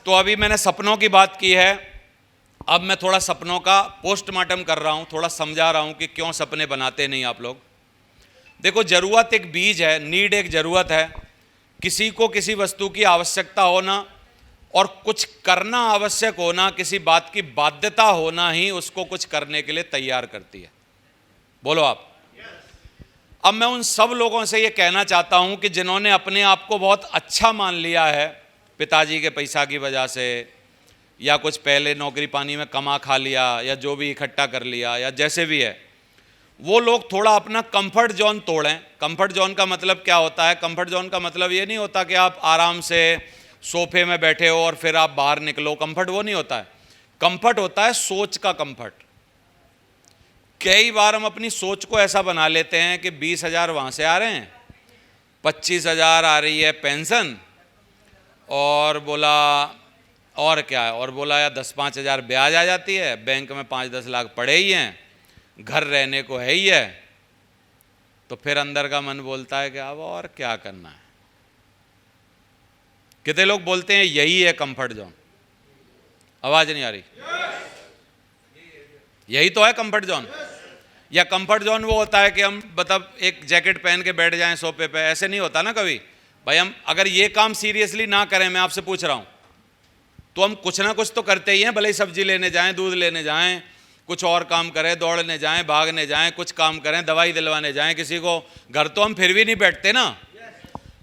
तो अभी मैंने सपनों की बात की है, अब मैं थोड़ा सपनों का पोस्टमार्टम कर रहा हूँ, थोड़ा समझा रहा हूँ कि क्यों सपने बनाते नहीं आप लोग। देखो, ज़रूरत एक बीज है, नीड एक ज़रूरत है। किसी को किसी वस्तु की आवश्यकता होना और कुछ करना आवश्यक होना, किसी बात की बाध्यता होना ही उसको कुछ करने के लिए तैयार करती है। बोलो आप। अब मैं उन सब लोगों से ये कहना चाहता हूं कि जिन्होंने अपने आप को बहुत अच्छा मान लिया है पिताजी के पैसा की वजह से, या कुछ पहले नौकरी पानी में कमा खा लिया, या जो भी इकट्ठा कर लिया, या जैसे भी है, वो लोग थोड़ा अपना कंफर्ट जोन तोड़ें। कंफर्ट जोन का मतलब क्या होता है? कंफर्ट जोन का मतलब ये नहीं होता कि आप आराम से सोफे में बैठे हो और फिर आप बाहर निकलो। कंफर्ट वो नहीं होता है। कंफर्ट होता है सोच का कंफर्ट। कई बार हम अपनी सोच को ऐसा बना लेते हैं कि 20,000 वहाँ से आ रहे हैं, 25,000 आ रही है पेंशन, और बोला और क्या है, और बोला या 10-5 हज़ार ब्याज आ जाती है, बैंक में 5-10 लाख पड़े ही हैं, घर रहने को है ही है। तो फिर अंदर का मन बोलता है कि अब और क्या करना है। कितने लोग बोलते हैं यही है कंफर्ट जोन? आवाज नहीं आ रही? यही तो है कंफर्ट जोन। या कंफर्ट जोन वो होता है कि हम मतलब एक जैकेट पहन के बैठ जाएं सोफे पे? ऐसे नहीं होता ना कभी भाई। हम अगर ये काम सीरियसली ना करें, मैं आपसे पूछ रहा हूं, तो हम कुछ ना कुछ तो करते ही हैं। भले ही सब्जी लेने जाएं, दूध लेने जाएं, कुछ और काम करें, दौड़ने जाएं, भागने जाएं, कुछ काम करें, दवाई दिलवाने जाएं किसी को, घर तो हम फिर भी नहीं बैठते ना।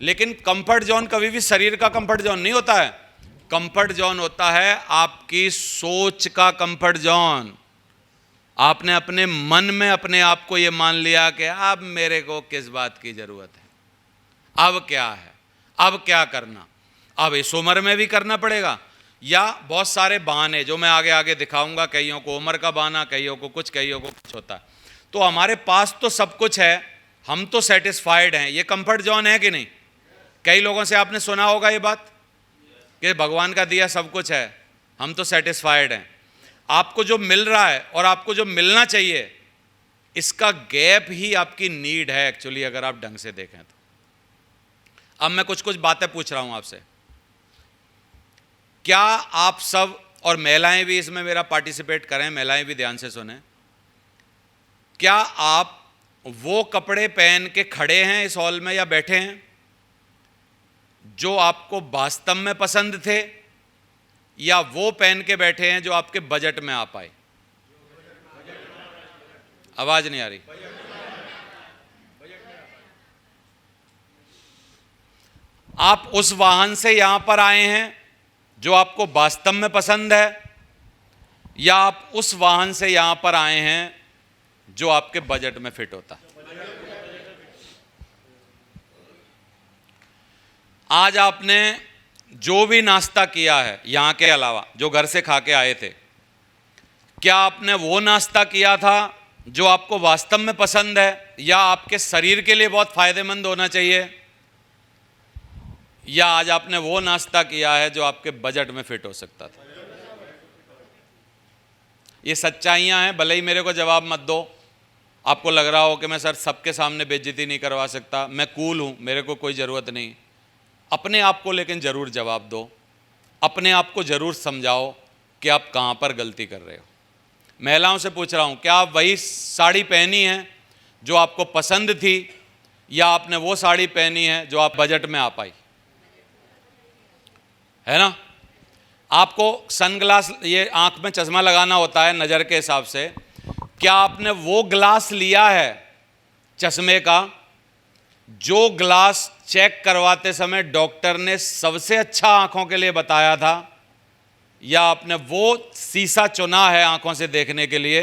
लेकिन कंफर्ट जोन कभी भी शरीर का कंफर्ट जोन नहीं होता है। कंफर्ट जोन होता है आपकी सोच का कंफर्ट जोन। आपने अपने मन में अपने आप को ये मान लिया कि अब मेरे को किस बात की जरूरत है, अब क्या है, अब क्या करना, अब इस उम्र में भी करना पड़ेगा। या बहुत सारे बहाने जो मैं आगे आगे दिखाऊंगा, कईयों को उम्र का बहाना, कईयों को कुछ, कईयों को कुछ होता है। तो हमारे पास तो सब कुछ है, हम तो सेटिस्फाइड हैं। ये कंफर्ट जोन है कि नहीं? कई लोगों से आपने सुना होगा ये बात कि भगवान का दिया सब कुछ है, हम तो सेटिस्फाइड हैं। आपको जो मिल रहा है और आपको जो मिलना चाहिए, इसका गैप ही आपकी नीड है एक्चुअली, अगर आप ढंग से देखें तो। अब मैं कुछ कुछ बातें पूछ रहा हूं आपसे। क्या आप सब, और महिलाएं भी इसमें मेरा पार्टिसिपेट करें, महिलाएं भी ध्यान से सुने, क्या आप वो कपड़े पहन के खड़े हैं इस हॉल में या बैठे हैं जो आपको वास्तव में पसंद थे, या वो पहन के बैठे हैं जो आपके बजट में आ पाए? आवाज नहीं आ रही? आप उस वाहन से यहां पर आए हैं जो आपको वास्तव में पसंद है, या आप उस वाहन से यहां पर आए हैं जो आपके बजट में फिट होता है? आज आपने जो भी नाश्ता किया है यहां के अलावा, जो घर से खा के आए थे, क्या आपने वो नाश्ता किया था जो आपको वास्तव में पसंद है, या आपके शरीर के लिए बहुत फायदेमंद होना चाहिए, या आज आपने वो नाश्ता किया है जो आपके बजट में फिट हो सकता था? ये सच्चाइयां हैं। भले ही मेरे को जवाब मत दो, आपको लग रहा हो कि मैं सर सबके सामने बेइज्जती नहीं करवा सकता, मैं कूल हूं, मेरे को कोई ज़रूरत नहीं। अपने आप को लेकिन ज़रूर जवाब दो, अपने आप को ज़रूर समझाओ कि आप कहाँ पर गलती कर रहे हो। महिलाओं से पूछ रहा हूँ, क्या आप वही साड़ी पहनी है जो आपको पसंद थी, या आपने वो साड़ी पहनी है जो आप बजट में आ पाई? है ना? आपको सनग्लास, ये आँख में चश्मा लगाना होता है नज़र के हिसाब से। क्या आपने वो ग्लास लिया है चश्मे का जो ग्लास चेक करवाते समय डॉक्टर ने सबसे अच्छा आंखों के लिए बताया था, या आपने वो शीशा चुना है आंखों से देखने के लिए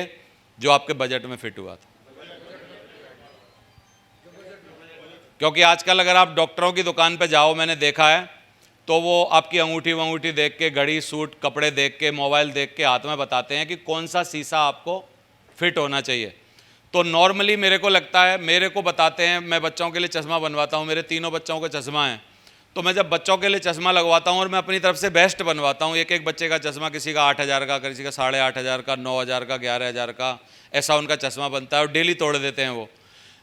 जो आपके बजट में फिट हुआ था? क्योंकि आजकल अगर आप डॉक्टरों की दुकान पे जाओ, मैंने देखा है, तो वो आपकी अंगूठी वंगूठी देख के, घड़ी, सूट, कपड़े देख के, मोबाइल देख के हाथ में बताते हैं कि कौन सा शीशा आपको फिट होना चाहिए। तो नॉर्मली मेरे को लगता है, मेरे को बताते हैं, मैं बच्चों के लिए चश्मा बनवाता हूँ, मेरे तीनों बच्चों का चश्मा है, तो मैं जब बच्चों के लिए चश्मा लगवाता हूँ और मैं अपनी तरफ से बेस्ट बनवाता हूँ, एक एक बच्चे का चश्मा, किसी का 8,000 का, किसी का 8,500 का, 9,000 का, 11,000 का, ऐसा उनका चश्मा बनता है और डेली तोड़ देते हैं वो।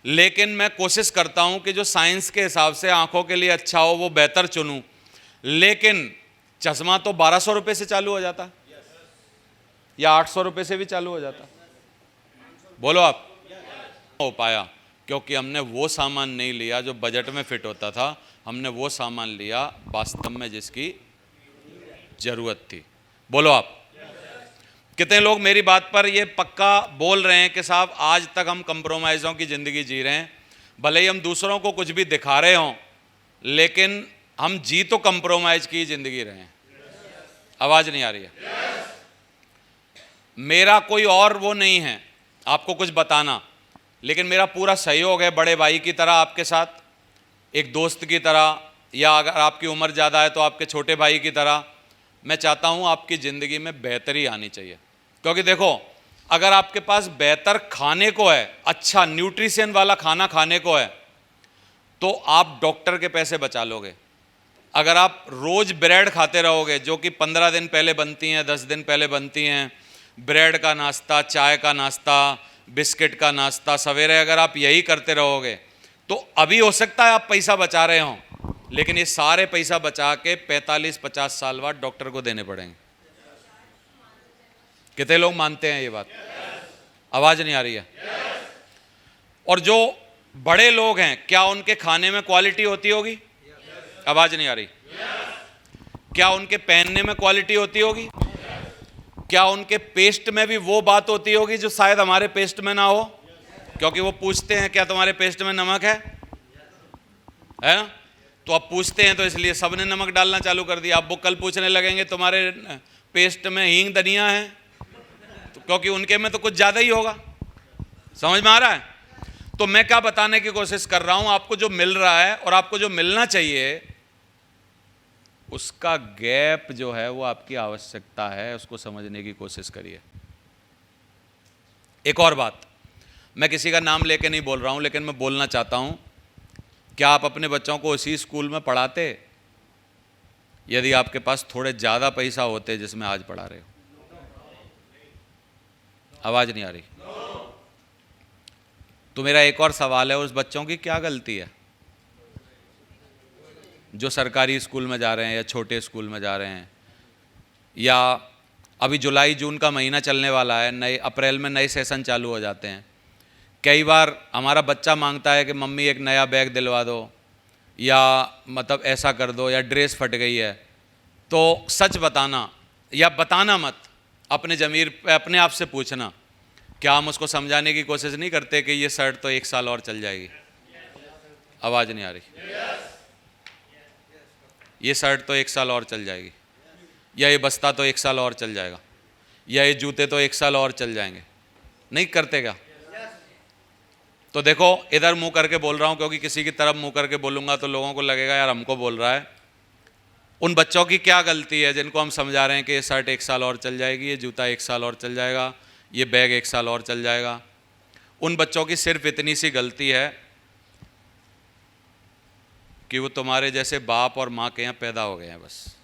लेकिन मैं कोशिश करता हूँ कि जो साइंस के हिसाब से आँखों के लिए अच्छा हो वो बेहतर चुनूँ। लेकिन चश्मा तो 1200 रुपये से चालू हो जाता या 800 रुपये से भी चालू हो जाता। बोलो आप। हो पाया क्योंकि हमने वो सामान नहीं लिया जो बजट में फिट होता था, हमने वो सामान लिया वास्तव में जिसकी जरूरत थी। बोलो आप। कितने लोग मेरी बात पर ये पक्का बोल रहे हैं कि साहब आज तक हम कंप्रोमाइज़ों की ज़िंदगी जी रहे हैं, भले ही हम दूसरों को कुछ भी दिखा रहे हों लेकिन हम जी तो कंप्रोमाइज़ की ज़िंदगी रहे हैं। आवाज़ नहीं आ रही है। मेरा कोई और वो नहीं है आपको कुछ बताना, लेकिन मेरा पूरा सहयोग है बड़े भाई की तरह आपके साथ, एक दोस्त की तरह, या अगर आपकी उम्र ज़्यादा है तो आपके छोटे भाई की तरह। मैं चाहता हूँ आपकी ज़िंदगी में बेहतरी आनी चाहिए, क्योंकि देखो अगर आपके पास बेहतर खाने को है, अच्छा न्यूट्रिशन वाला खाना खाने को है, तो आप डॉक्टर के पैसे बचा लोगे। अगर आप रोज़ ब्रेड खाते रहोगे जो कि 15 दिन पहले बनती हैं, 10 दिन पहले बनती हैं, ब्रेड का नाश्ता, चाय का नाश्ता, बिस्किट का नाश्ता सवेरे, अगर आप यही करते रहोगे तो अभी हो सकता है आप पैसा बचा रहे हों, लेकिन ये सारे पैसा बचा के 45-50 साल बाद डॉक्टर को देने पड़ेंगे। कितने लोग मानते हैं ये बात? आवाज़ नहीं आ रही है। और जो बड़े लोग हैं, क्या उनके खाने में क्वालिटी होती होगी? आवाज़ नहीं आ रही। क्या उनके पहनने में क्वालिटी होती होगी? क्या उनके पेस्ट में भी वो बात होती होगी जो शायद हमारे पेस्ट में ना हो? क्योंकि वो पूछते हैं क्या तुम्हारे पेस्ट में नमक है ना? तो अब पूछते हैं तो इसलिए सबने नमक डालना चालू कर दिया। अब वो कल पूछने लगेंगे तुम्हारे पेस्ट में हींग धनिया है, तो क्योंकि उनके में तो कुछ ज़्यादा ही होगा। समझ में आ रहा है? तो मैं क्या बताने की कोशिश कर रहा हूं, आपको जो मिल रहा है और आपको जो मिलना चाहिए उसका गैप जो है वो आपकी आवश्यकता है, उसको समझने की कोशिश करिए। एक और बात, मैं किसी का नाम लेके नहीं बोल रहा हूं, लेकिन मैं बोलना चाहता हूं, क्या आप अपने बच्चों को उसी स्कूल में पढ़ाते यदि आपके पास थोड़े ज़्यादा पैसा होते जिसमें आज पढ़ा रहे हो? आवाज़ नहीं आ रही। तो मेरा एक और सवाल है, उस बच्चों की क्या गलती है जो सरकारी स्कूल में जा रहे हैं या छोटे स्कूल में जा रहे हैं, या अभी जुलाई जून का महीना चलने वाला है, नए अप्रैल में नए सेशन चालू हो जाते हैं। कई बार हमारा बच्चा मांगता है कि मम्मी एक नया बैग दिलवा दो, या मतलब ऐसा कर दो, या ड्रेस फट गई है। तो सच बताना या बताना मत, अपने ज़मीर पे अपने आप से पूछना, क्या हम उसको समझाने की कोशिश नहीं करते कि ये शर्ट तो 1 साल और चल जाएगी? आवाज़ नहीं आ रही। ये शर्ट तो 1 साल और चल जाएगी, या ये बस्ता तो 1 साल और चल जाएगा, या ये जूते तो 1 साल और चल जाएंगे। नहीं करते क्या? तो देखो इधर मुंह करके बोल रहा हूं, क्योंकि किसी की तरफ मुंह करके बोलूंगा तो लोगों को लगेगा यार हमको बोल रहा है। उन बच्चों की क्या गलती है जिनको हम समझा रहे हैं कि ये शर्ट 1 साल और चल जाएगी, ये जूता 1 साल और चल जाएगा, ये बैग 1 साल और चल जाएगा? उन बच्चों की सिर्फ इतनी सी गलती है कि वो तुम्हारे जैसे बाप और माँ के यहाँ पैदा हो गए हैं, बस।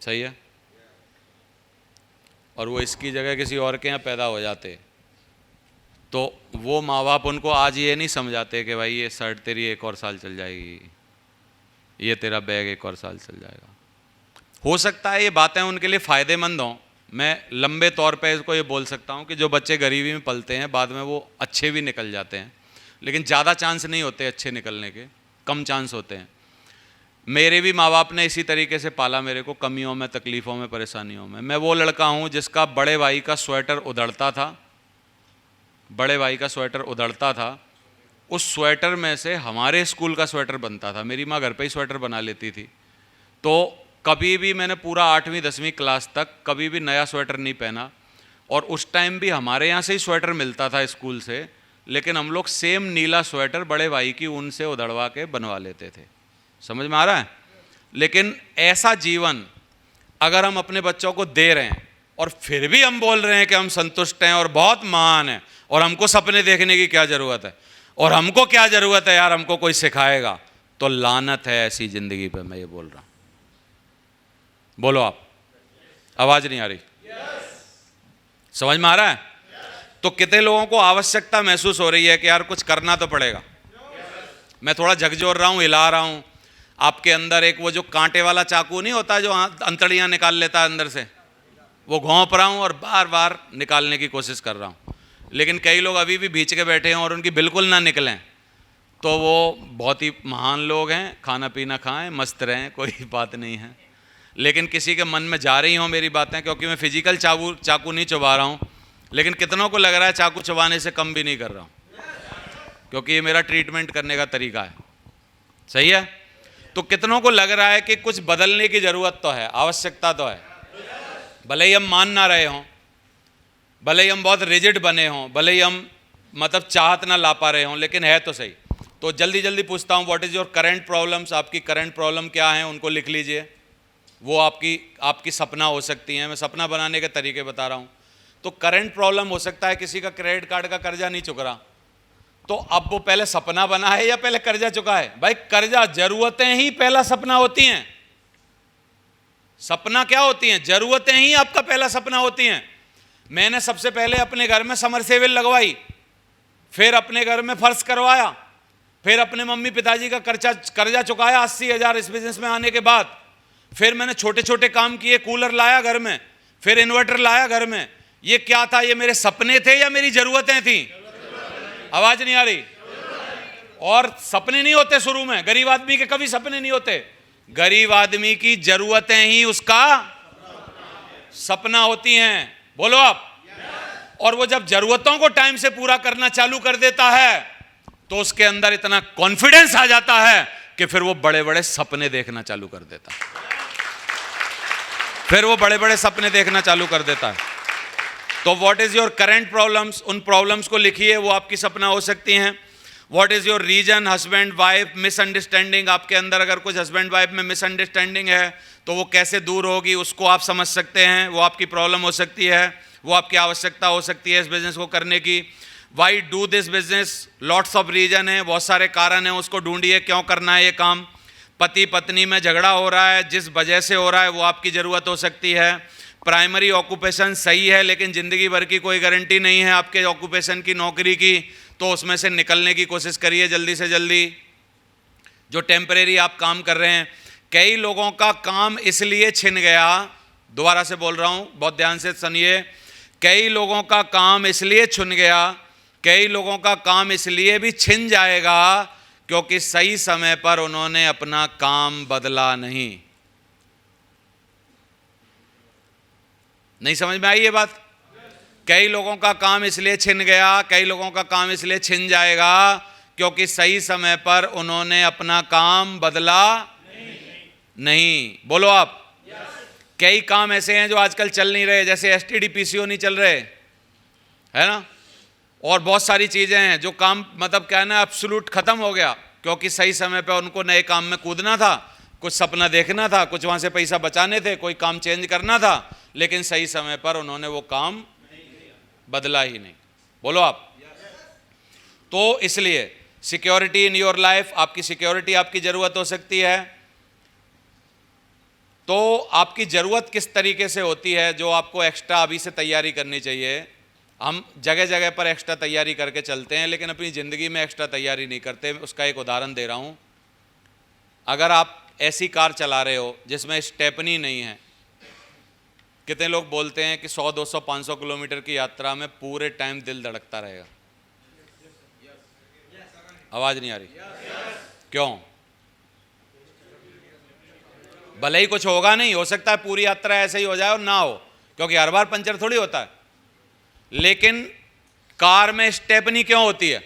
सही है? और वो इसकी जगह किसी और के यहाँ पैदा हो जाते तो वो माँ बाप उनको आज ये नहीं समझाते कि भाई ये शर्ट तेरी 1 और साल चल जाएगी, ये तेरा बैग 1 और साल चल जाएगा। हो सकता है ये बातें उनके लिए फ़ायदेमंद हों। मैं लंबे तौर पे इसको ये बोल सकता हूँ कि जो बच्चे गरीबी में पलते हैं बाद में वो अच्छे भी निकल जाते हैं, लेकिन ज़्यादा चांस नहीं होते अच्छे निकलने के, कम चांस होते हैं। मेरे भी माँ बाप ने इसी तरीके से पाला मेरे को, कमियों में, तकलीफ़ों में, परेशानियों में। मैं वो लड़का हूँ जिसका बड़े भाई का स्वेटर उधड़ता था, बड़े भाई का स्वेटर उधड़ता था, उस स्वेटर में से हमारे स्कूल का स्वेटर बनता था। मेरी माँ घर पे ही स्वेटर बना लेती थी, तो कभी भी मैंने पूरा 8वीं 10वीं क्लास तक कभी भी नया स्वेटर नहीं पहना। और उस टाइम भी हमारे यहाँ से ही स्वेटर मिलता था स्कूल से, लेकिन हम लोग सेम नीला स्वेटर बड़े भाई की ऊन से उधड़वा के बनवा लेते थे। समझ में आ रहा है? लेकिन ऐसा जीवन अगर हम अपने बच्चों को दे रहे हैं और फिर भी हम बोल रहे हैं कि हम संतुष्ट हैं और बहुत महान हैं और हमको सपने देखने की क्या ज़रूरत है, और हमको क्या ज़रूरत है यार, हमको कोई सिखाएगा, तो लानत है ऐसी ज़िंदगी पे। मैं ये बोल रहा हूँ। बोलो आप। आवाज़ नहीं आ रही। समझ में आ रहा है? तो कितने लोगों को आवश्यकता महसूस हो रही है कि यार कुछ करना तो पड़ेगा, मैं थोड़ा झकझोर रहा हूँ, हिला रहा हूँ, आपके अंदर एक वो जो कांटे वाला चाकू नहीं होता जो अंतड़ियाँ निकाल लेता है अंदर से, वो घोंप रहा हूँ और बार बार निकालने की कोशिश कर रहा हूँ। लेकिन कई लोग अभी भी भींच के बैठे हैं और उनकी बिल्कुल ना निकलें, तो वो बहुत ही महान लोग हैं, खाना पीना खाएं, मस्त रहें, कोई बात नहीं है। लेकिन किसी के मन में जा रही हों मेरी बातें, क्योंकि मैं फिजिकल चाकू नहीं चबा रहा हूँ, लेकिन कितनों को लग रहा है चाकू चबाने से कम भी नहीं कर रहा हूँ, क्योंकि ये मेरा ट्रीटमेंट करने का तरीका है। सही है? तो कितनों को लग रहा है कि कुछ बदलने की ज़रूरत तो है, आवश्यकता तो है, भले ही हम मान ना रहे हों, भले ही हम बहुत रिजिड बने हों, भले ही हम मतलब चाहत ना ला पा रहे हों, लेकिन है तो सही। तो जल्दी जल्दी पूछता हूँ, what is your current problems? आपकी करंट प्रॉब्लम क्या है, उनको लिख लीजिए। वो आपकी सपना हो सकती हैं, मैं सपना बनाने के तरीके बता रहा हूँ। तो करंट प्रॉब्लम हो सकता है किसी का क्रेडिट कार्ड का कर्जा नहीं चुक रहा, तो अब वो पहले सपना बना है या पहले कर्जा चुका है? भाई कर्जा, जरूरतें ही पहला सपना होती हैं। सपना क्या होती हैं? जरूरतें ही आपका पहला सपना होती हैं। मैंने सबसे पहले अपने घर में समरसेबल लगवाई, फिर अपने घर में फर्श करवाया, फिर अपने मम्मी पिताजी का कर्जा चुकाया 80,000 इस बिजनेस में आने के बाद। फिर मैंने छोटे छोटे काम किए, कूलर लाया घर में, फिर इन्वर्टर लाया घर में। ये क्या था? ये मेरे सपने थे या मेरी जरूरतें थी? आवाज नहीं आ रही? और सपने नहीं होते शुरू में, गरीब आदमी के कभी सपने नहीं होते। गरीब आदमी की जरूरतें ही उसका सपना होती हैं। बोलो आप। और वो जब जरूरतों को टाइम से पूरा करना चालू कर देता है तो उसके अंदर इतना कॉन्फिडेंस आ जाता है कि फिर वो बड़े बड़े सपने देखना चालू कर देता है। फिर वो बड़े बड़े सपने देखना चालू कर देता है। तो what is your current problems? उन प्रॉब्लम्स को लिखिए, वो आपकी सपना हो सकती हैं। What is your reason? Husband wife misunderstanding, आपके अंदर अगर कुछ हस्बैंड वाइफ में मिसअंडरस्टैंडिंग है तो वो कैसे दूर होगी, उसको आप समझ सकते हैं। वो आपकी प्रॉब्लम हो सकती है, वो आपकी आवश्यकता हो सकती है इस बिजनेस को करने की। Why do this business? Lots of reason है, बहुत सारे कारण हैं, उसको ढूंढिए क्यों करना है ये काम। पति पत्नी में झगड़ा हो रहा है, जिस वजह से हो रहा है वो आपकी ज़रूरत हो सकती है। प्राइमरी ऑक्यूपेशन सही है लेकिन ज़िंदगी भर की कोई गारंटी नहीं है आपके ऑक्यूपेशन की, नौकरी की, तो उसमें से निकलने की कोशिश करिए जल्दी से जल्दी। जो टेम्परेरी आप काम कर रहे हैं, कई लोगों का काम इसलिए छिन गया, दोबारा से बोल रहा हूँ, बहुत ध्यान से सुनिए, कई लोगों का काम इसलिए छुन गया, कई लोगों का काम इसलिए भी छिन जाएगा क्योंकि सही समय पर उन्होंने अपना काम बदला नहीं। नहीं समझ में आई ये बात? कई लोगों का काम इसलिए छिन गया, कई लोगों का काम इसलिए छिन जाएगा क्योंकि सही समय पर उन्होंने अपना काम बदला नहीं। बोलो आप। कई काम ऐसे हैं जो आजकल चल नहीं रहे, जैसे एसटीडी पीसीओ नहीं चल रहे, है ना, और बहुत सारी चीजें हैं जो काम मतलब क्या है ना, एब्सोल्यूट खत्म हो गया क्योंकि सही समय पर उनको नए काम में कूदना था, कुछ सपना देखना था, कुछ वहां से पैसा बचाने थे, कोई काम चेंज करना था, लेकिन सही समय पर उन्होंने वो काम बदला ही नहीं। बोलो आप। तो इसलिए सिक्योरिटी इन योर लाइफ, आपकी सिक्योरिटी आपकी जरूरत हो सकती है। तो आपकी ज़रूरत किस तरीके से होती है जो आपको एक्स्ट्रा अभी से तैयारी करनी चाहिए। हम जगह जगह पर एक्स्ट्रा तैयारी करके चलते हैं लेकिन अपनी ज़िंदगी में एक्स्ट्रा तैयारी नहीं करते। उसका एक उदाहरण दे रहा हूँ। अगर आप ऐसी कार चला रहे हो जिसमें स्टेपनी नहीं है, कितने लोग बोलते हैं कि 100, 200, 500 किलोमीटर की यात्रा में पूरे टाइम दिल धड़कता रहेगा? आवाज़ नहीं आ रही? क्यों? भले ही कुछ होगा नहीं, हो सकता है पूरी यात्रा ऐसे ही हो जाए और ना हो, क्योंकि हर बार पंचर थोड़ी होता है। लेकिन कार में स्टेपनी क्यों होती है?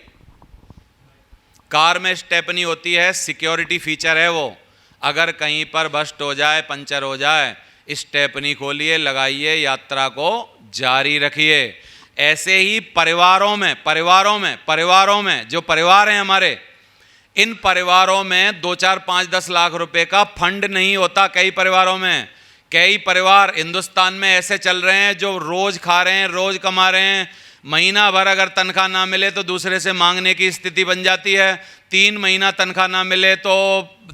कार में स्टेपनी होती है, सिक्योरिटी फीचर है वो। अगर कहीं पर बस्ट हो जाए, पंचर हो जाए, स्टेपनी खोलिए, लगाइए, यात्रा को जारी रखिए। ऐसे ही परिवारों में जो परिवार हैं हमारे, इन परिवारों में 2, 4, 5, 10 लाख रुपए का फंड नहीं होता। कई परिवारों में, कई परिवार हिंदुस्तान में ऐसे चल रहे हैं जो रोज खा रहे हैं, रोज कमा रहे हैं, महीना भर अगर तनख्वाह ना मिले तो दूसरे से मांगने की स्थिति बन जाती है, 3 महीना तनख्वाह ना मिले तो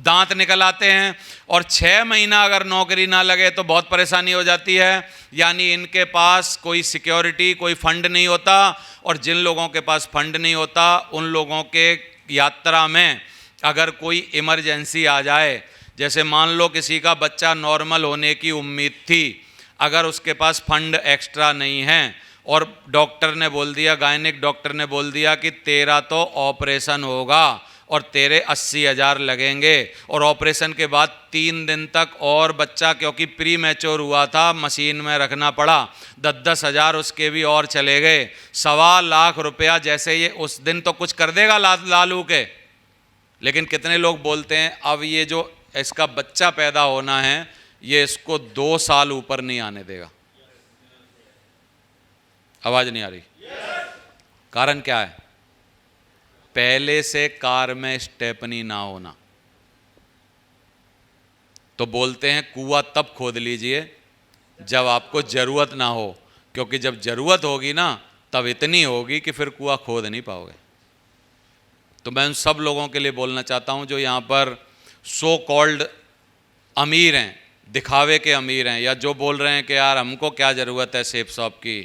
दांत निकल आते हैं, और 6 महीना अगर नौकरी ना लगे तो बहुत परेशानी हो जाती है। यानी इनके पास कोई सिक्योरिटी, कोई फंड नहीं होता। और जिन लोगों के पास फंड नहीं होता उन लोगों के यात्रा में अगर कोई इमरजेंसी आ जाए, जैसे मान लो किसी का बच्चा नॉर्मल होने की उम्मीद थी, अगर उसके पास फंड एक्स्ट्रा नहीं है और डॉक्टर ने बोल दिया, गायनिक डॉक्टर ने बोल दिया कि तेरा तो ऑपरेशन होगा और तेरे 80,000 लगेंगे, और ऑपरेशन के बाद 3 दिन तक और बच्चा क्योंकि प्री मैच्योर हुआ था मशीन में रखना पड़ा, 10-10 हज़ार उसके भी और चले गए, 1.25 लाख रुपया जैसे ये उस दिन तो कुछ कर देगा लालू के। लेकिन कितने लोग बोलते हैं अब ये जो इसका बच्चा पैदा होना है ये इसको 2 साल ऊपर नहीं आने देगा। आवाज नहीं आ रही? कारण क्या है? पहले से कार में स्टेपनी ना होना। तो बोलते हैं कुआं तब खोद लीजिए जब आपको जरूरत ना हो, क्योंकि जब जरूरत होगी ना तब इतनी होगी कि फिर कुआं खोद नहीं पाओगे। तो मैं उन सब लोगों के लिए बोलना चाहता हूं जो यहां पर सो कॉल्ड अमीर हैं, दिखावे के अमीर हैं, या जो बोल रहे हैं कि यार हमको क्या ज़रूरत है सेब शॉप की,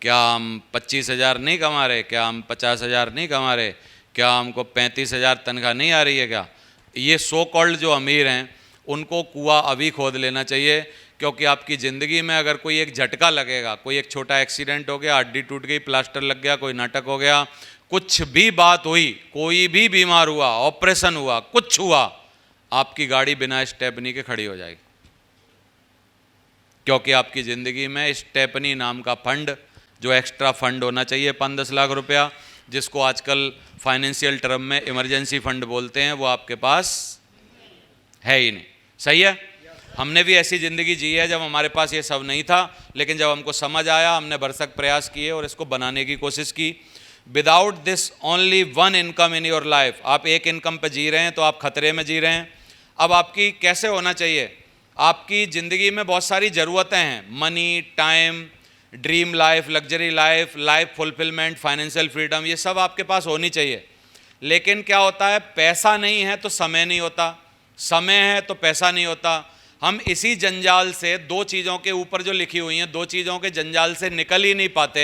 क्या हम 25,000 नहीं कमा रहे, क्या हम 50,000 नहीं कमा रहे, क्या हमको 35,000 तनख्वाह नहीं आ रही है क्या? ये सो कॉल्ड जो अमीर हैं उनको कुआं अभी खोद लेना चाहिए, क्योंकि आपकी ज़िंदगी में अगर कोई एक झटका लगेगा, कोई एक छोटा एक्सीडेंट हो गया, हड्डी टूट गई, प्लास्टर लग गया, कोई नाटक हो गया, कुछ भी बात हुई, कोई भी बीमार हुआ, ऑपरेशन हुआ, कुछ हुआ, आपकी गाड़ी बिना स्टेपनी के खड़ी हो जाएगी। क्योंकि आपकी ज़िंदगी में स्टेपनी नाम का फंड, जो एक्स्ट्रा फंड होना चाहिए 5-10 लाख रुपया, जिसको आजकल फाइनेंशियल टर्म में इमरजेंसी फंड बोलते हैं, वो आपके पास है ही नहीं। सही है? हमने भी ऐसी ज़िंदगी जी है जब हमारे पास ये सब नहीं था, लेकिन जब हमको समझ आया हमने भरसक प्रयास किए और इसको बनाने की कोशिश की। Without this only one income in your life, आप एक इनकम पे जी रहे हैं तो आप खतरे में जी रहे हैं। अब आपकी कैसे होना चाहिए? आपकी ज़िंदगी में बहुत सारी ज़रूरतें हैं, money, time, dream life, luxury life, life fulfilment, financial freedom, ये सब आपके पास होनी चाहिए। लेकिन क्या होता है, पैसा नहीं है तो समय नहीं होता, समय है तो पैसा नहीं होता। हम इसी जंजाल से, दो चीज़ों के ऊपर जो लिखी हुई हैं, दो चीज़ों के जंजाल से निकल ही नहीं पाते।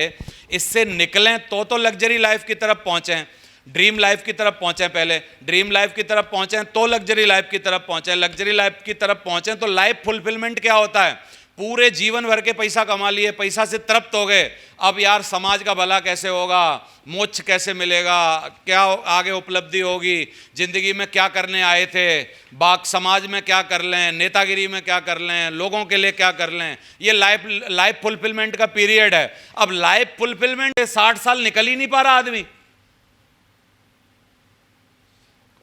इससे निकलें तो लग्जरी लाइफ की तरफ पहुँचें, ड्रीम लाइफ की तरफ पहुँचें, पहले ड्रीम लाइफ की तरफ पहुँचें तो लग्जरी लाइफ की तरफ पहुँचें, लग्जरी लाइफ की तरफ पहुँचें तो लाइफ फुलफिलमेंट क्या होता है, पूरे जीवन भर के पैसा कमा लिए, पैसा से तृप्त हो गए, अब यार समाज का भला कैसे होगा, मोक्ष कैसे मिलेगा, क्या आगे उपलब्धि होगी, जिंदगी में क्या करने आए थे, बाक समाज में क्या कर लें, नेतागिरी में क्या कर लें, लोगों के लिए क्या कर लें, ये लाइफ फुलफिलमेंट का पीरियड है। अब लाइफ फुलफिलमेंट 60 साल निकल ही नहीं पा रहा आदमी,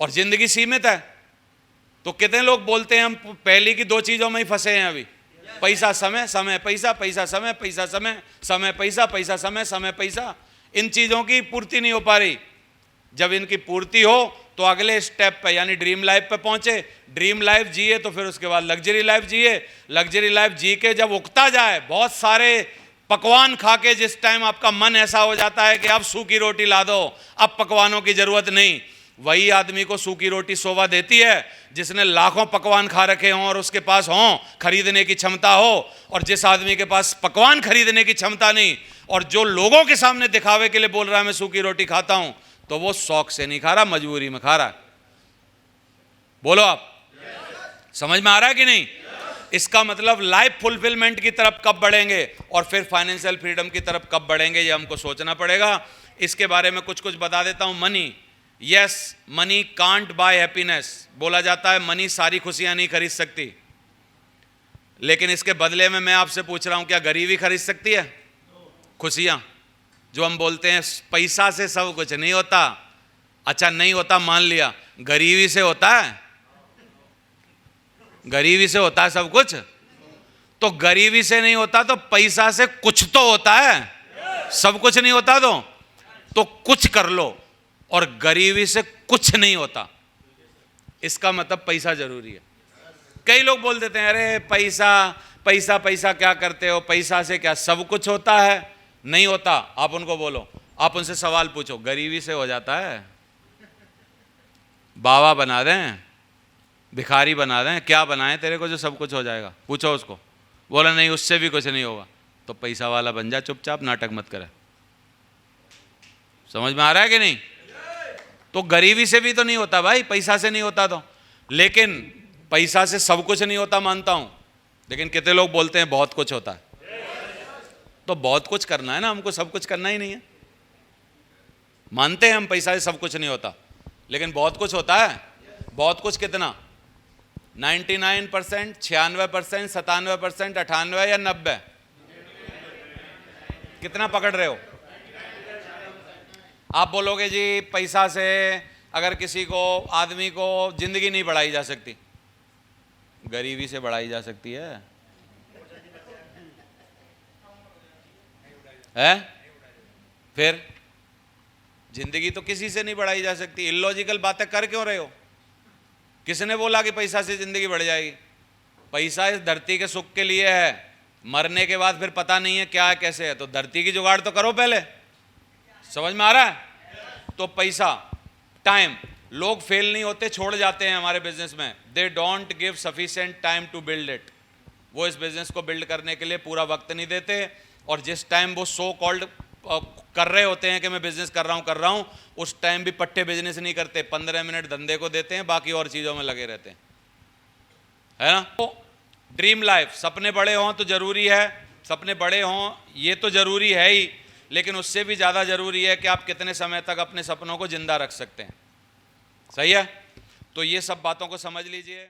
और जिंदगी सीमित है। तो कितने लोग बोलते हैं हम पहली की 2 चीजों में ही फंसे हैं अभी, पैसा समय, समय पैसा, पैसा समय, पैसा समय, समय पैसा, पैसा समय, समय पैसा, इन चीजों की पूर्ति नहीं हो पा रही। जब इनकी पूर्ति हो तो अगले स्टेप पे यानी ड्रीम लाइफ पे पहुंचे, ड्रीम लाइफ जिए तो फिर उसके बाद लग्जरी लाइफ जिए, लग्जरी लाइफ जी के जब उगता जाए, बहुत सारे पकवान खा के जिस टाइम आपका मन ऐसा हो जाता है कि अब सूखी रोटी ला दो, अब पकवानों की जरूरत नहीं, वही आदमी को सूखी रोटी शोभा देती है जिसने लाखों पकवान खा रखे हों और उसके पास हों खरीदने की क्षमता हो। और जिस आदमी के पास पकवान खरीदने की क्षमता नहीं और जो लोगों के सामने दिखावे के लिए बोल रहा है मैं सूखी रोटी खाता हूं, तो वो शौक से नहीं खा रहा, मजबूरी में खा रहा है। बोलो आप, समझ में आ रहा है कि नहीं? इसका मतलब लाइफ फुलफिलमेंट की तरफ कब बढ़ेंगे और फिर फाइनेंशियल फ्रीडम की तरफ कब बढ़ेंगे, ये हमको सोचना पड़ेगा। इसके बारे में कुछ बता देता हूं। Money, yes, money can't buy happiness. बोला जाता है मनी सारी खुशियां नहीं खरीद सकती, लेकिन इसके बदले में मैं आपसे पूछ रहा हूं, क्या गरीबी खरीद सकती है खुशियां? जो हम बोलते हैं पैसा से सब कुछ नहीं होता, अच्छा नहीं होता मान लिया, गरीबी से होता है, गरीबी से होता है सब कुछ। तो गरीबी से नहीं होता तो पैसा से कुछ तो होता है, सब कुछ नहीं होता तो कुछ कर लो, और गरीबी से कुछ नहीं होता, इसका मतलब पैसा जरूरी है। कई लोग बोल देते हैं अरे पैसा पैसा पैसा क्या करते हो, पैसा से क्या सब कुछ होता है? नहीं होता। आप उनको बोलो, आप उनसे सवाल पूछो, गरीबी से हो जाता है? बाबा बना दें, भिखारी बना दें, क्या बनाएं तेरे को जो सब कुछ हो जाएगा? पूछो उसको, बोला नहीं उससे भी कुछ नहीं होगा, तो पैसा वाला बन जा, चुपचाप नाटक मत करे। समझ में आ रहा है कि नहीं? तो गरीबी से भी तो नहीं होता भाई, पैसा से नहीं होता तो। लेकिन पैसा से सब कुछ नहीं होता मानता हूं, लेकिन कितने लोग बोलते हैं बहुत कुछ होता है। तो बहुत कुछ करना है ना हमको, सब कुछ करना ही नहीं है। मानते हैं हम पैसा से सब कुछ नहीं होता, लेकिन बहुत कुछ होता है। बहुत कुछ कितना? 99%, 96%, 97%, 98 या 90? कितना पकड़ रहे हो? आप बोलोगे जी पैसा से अगर किसी को, आदमी को जिंदगी नहीं बढ़ाई जा सकती, गरीबी से बढ़ाई जा सकती है। फिर जिंदगी तो किसी से नहीं बढ़ाई जा सकती। इलॉजिकल बातें कर क्यों रहे हो? किसने बोला कि पैसा से जिंदगी बढ़ जाएगी? पैसा इस धरती के सुख के लिए है, मरने के बाद फिर पता नहीं है क्या है कैसे है। तो धरती की जुगाड़ तो करो पहले। समझ में आ रहा है? तो पैसा, टाइम, लोग फेल नहीं होते, छोड़ जाते हैं हमारे बिजनेस में। They don't give sufficient time to build it. वो इस बिजनेस को बिल्ड करने के लिए पूरा वक्त नहीं देते, और जिस टाइम वो सो कॉल्ड कर रहे होते हैं कि मैं बिजनेस कर रहा हूं, उस टाइम भी पट्टे बिजनेस नहीं करते, 15 मिनट धंधे को देते हैं, बाकी और चीजों में लगे रहते हैं, है ना? तो ड्रीम लाइफ, सपने बड़े हों तो जरूरी है, सपने बड़े हों ये तो जरूरी है ही, लेकिन उससे भी ज्यादा जरूरी है कि आप कितने समय तक अपने सपनों को जिंदा रख सकते हैं। सही है? तो ये सब बातों को समझ लीजिए।